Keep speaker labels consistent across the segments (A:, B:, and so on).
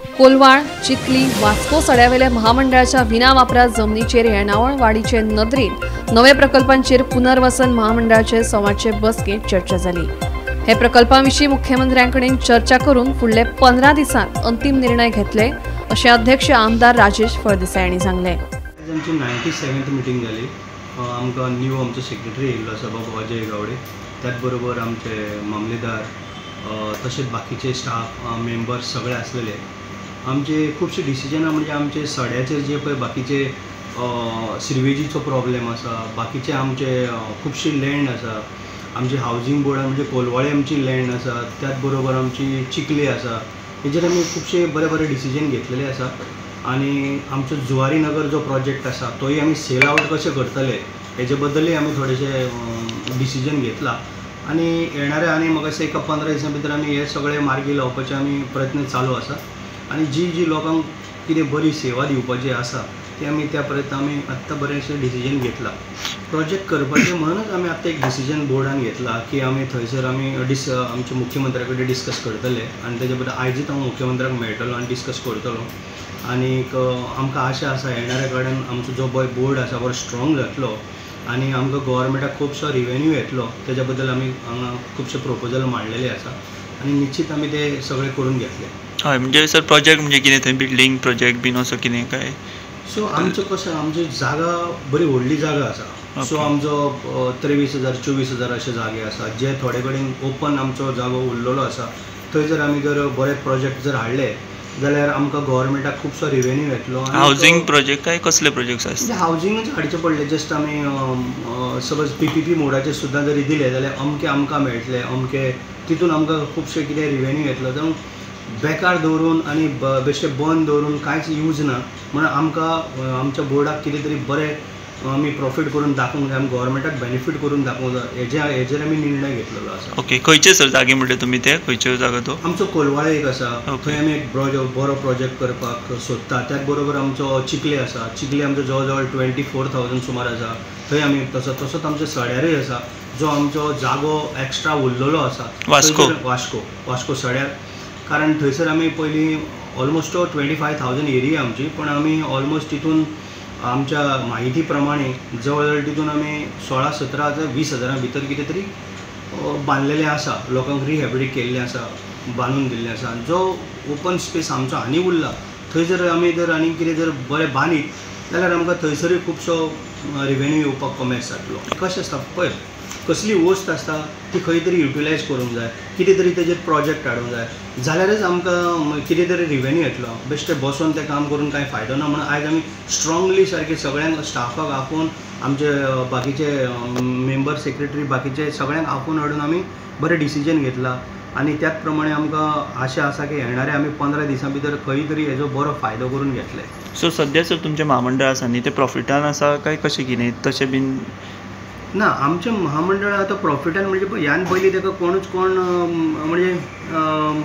A: कोलवाळ, चिखली, वास्को सड्यावेल्या महामंडळाच्या विनावापरात जमनीचेर येणावळ वाडीचे नदरेन नवे प्रकल्पांचेर पुनर्वसन महामंडळाचे संवादचे बसकेत चर्चा जाली। हे प्रकल्पांविशीं मुख्यमंत्र्यांकडेन चर्चा करून फुडले 15 दिसांत अंतिम निर्णय घेतले, अशें अध्यक्ष आमदार राजेश फळदेसाय हांणी सांगले।
B: आमची 97th मिटींग जाली। आमकां न्यू आमचो सेक्रेटरी येयल्लो आसा बाबा अजय गावडे, त्याच बरोबर आमचे मामलेदार तशेंच बाकीचे स्टाफ मेंबर्स सगळे आसलेले। आमचे खुबशे डिसिजनां म्हणजे आमचे सड्याचे जे पळय बाकीचे सिरवेजीचो प्रॉब्लेम आसा, बाकीचे आमचे खुबशी लँड आसा, आमची हावजींग बोर्डान म्हणजे कोलवाळे आमची लँड आसा, त्याच बरोबर आमची चिखली आसा, हेजेर आमी खुबशे बरे बरे डिसिजन घेतलेले आसा। आनी आमचो जुवारी नगर जो प्रोजेक्ट आसा तोय आमी सेल आवट कशें करतले हेजे बद्दलूय आमी थोडेशे डिसिजन घेतला। आनी येणाऱ्या आनी म्हाका दिसता एका 15 दिसां भितर आमी हे सगळे मार्गी लावपाचे आमी प्रयत्न चालू आसा। आनी जी लोकांक कितें बरी सेवा दिवपाची आसा ती आमी त्या प्रयत्न आमी आत्तां बरेंशें डिसिजन घेतला। प्रोजेक्ट करपाचें म्हणूनच आमी आत्तां एक डिसिजन बोर्डान घेतला की आमी थंयसर आमी आमच्या मुख्यमंत्र्या कडेन डिस्कस करतले आनी तेजे बद्दल आयजूच हांव मुख्यमंत्र्याक मेळटलो आनी डिस्कस करतलो। आनीक आमकां आशा आसा येणाऱ्या काळान आमचो जो पळय बोर्ड आसा बरो स्ट्रॉंग जातलो आनी आमकां गव्हर्मेंटाक खुबसो रिवेन्यू येतलो, तेज्या बद्दल आमी हांगा खुबशे प्रपोजल मांडलेले आसा आनी निश्चित आमी ते सगळे करून घेतले।
C: हय, म्हणजे सर प्रोजेक्ट म्हणजे कितें थंय बिल्डींग प्रोजेक्ट बीन असो कितें काय?
B: सो आमचो कसो आमची जागा बरी व्हडली जागा आसा। सो आमचो 23,000-24,000 अशे जागे आसा जे थोडे कडेन ओपन आमचो जागो उरलेलो आसा। थंय जर आमी जर बरे प्रोजेक्ट जर हाडले जाल्यार आमकां गव्हर्मेंटाक खुबसो रिवेन्यू येतलो।
C: हावजींग प्रोजेक्ट काय कसले प्रोजेक्ट्स आसता?
B: हावजींगच हाडचे पडले। जस्ट आमी सपोज PPP मोडाचेर सुद्दां जरी दिले जाल्यार अमके आमकां मेळटले, अमके तितून आमकां खुबशे कितें रिवेन्यू येतलो। जावं बेकार दवरून आनी बेश्टे बंद दवरून कांयच यूज ना, म्हणून आमकां आमच्या बोर्डाक कितें तरी बरें आमी प्रॉफीट करून दाखोवंक जाय, आमी गव्हर्मेंटाक बेनिफीट करून दाखोवंक जाय, हेजेर आमी निर्णय घेतलेलो आसा।
C: ओके, खंयचे सर जागे म्हणले तुमी ते? खंयच्यो जागा तो?
B: आमचो कोलवाळे एक आसा, थंय आमी एक बरो प्रोजेक्ट करपाक सोदता। त्याच बरोबर आमचो चिखली आसा, चिखली आमचो जवळ जवळ 24,000 सुमार आसा, थंय आमी तसोच आमचो सड्यारूय आसा जो आमचो जागो एक्स्ट्रा उरलेलो आसा। वास्को सड्यार, कारण थंयसर आमी पयलीं ऑलमोस्ट 25,000 एरिया आमची, पण आमी ऑलमोस्ट तितून आमच्या माहिती प्रमाणे जवळ जवळ तितून आमी 16-17,000-20,000 भितर कितें तरी बांदलेलें आसा, लोकांक रिहॅबिलिटेट केल्लें आसा, बांदून दिल्लें आसा। जो ओपन स्पेस आमचो आनी उरला थंय जर आमी आनी कितें जर बरें बांदीत जाल्यार आमकां थंयसरूय खुबसो रिवेन्यू येवपाक कमेस जातलो। कशें आसता पळय, कसली वस्त आसता ती खंय तरी युटिलायज करूंक जाय, कितें तरी तेजेर प्रोजेक्ट हाडूंक जाय, जाल्यारच आमकां कितें तरी रिवेन्यू येतलो। बेश्टे बसून तें काम करून कांय फायदो ना। म्हणून आयज आमी स्ट्रॉंगली सारके सगळ्यांक स्टाफाक आपोवन आमचे बाकीचे मेंबर सेक्रेटरी बाकीचे सगळ्यांक आपोवन हाडून आमी बरें डिसिजन घेतला आनी त्याच प्रमाणे आमकां आशा आसा की येणाऱ्या आमी 15 दिसां भितर खंय तरी हेजो बरो फायदो करून घेतले।
C: सो सद्या सर तुमचें महामंडळ आसा न्ही, तें प्रॉफिटान आसा काय कशें कितें तशें बीन?
B: ना, आमचें महामंडळ आतां प्रॉफिटान म्हणजे ह्यान पयलीं ताका कोण म्हणजे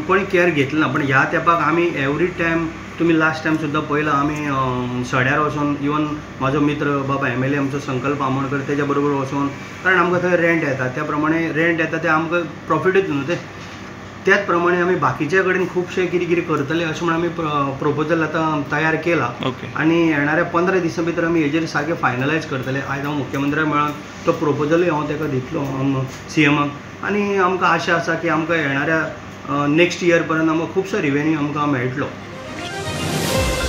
B: कोणी केअर घेतलें ना, पण ह्या तेंपाक आमी एवरी टायम तुमी लास्ट टायम सुद्दां पळयलां आमी सड्यार वचून इवन म्हाजो मित्र बाबा MLA आमचो संकल्प आमोणकर तेज्या बरोबर वचून, कारण आमकां थंय रेंट येता, त्या प्रमाणे रेंट येता ते आमकां प्रॉफिटूच न्हू ते, त्याच प्रमाणे आमी बाकीच्या कडेन खुबशे कितें कितें करतले अशें म्हणून आमी प्रपोजल आतां तयार केला। आनी येणाऱ्या 15 दिसां भितर आमी हेजेर सारकें फायनलायज करतले। आयज हांव मुख्यमंत्र्याक मेळोन तो प्रपोजलूय हांव ताका दितलो CMाक, आनी आमकां आशा आसा की आमकां येणाऱ्या नेक्स्ट इयर पर्यंत आमकां खुबसो रिवेन्यू आमकां मेळटलो।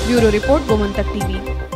A: Bureau report, Gomantak TV।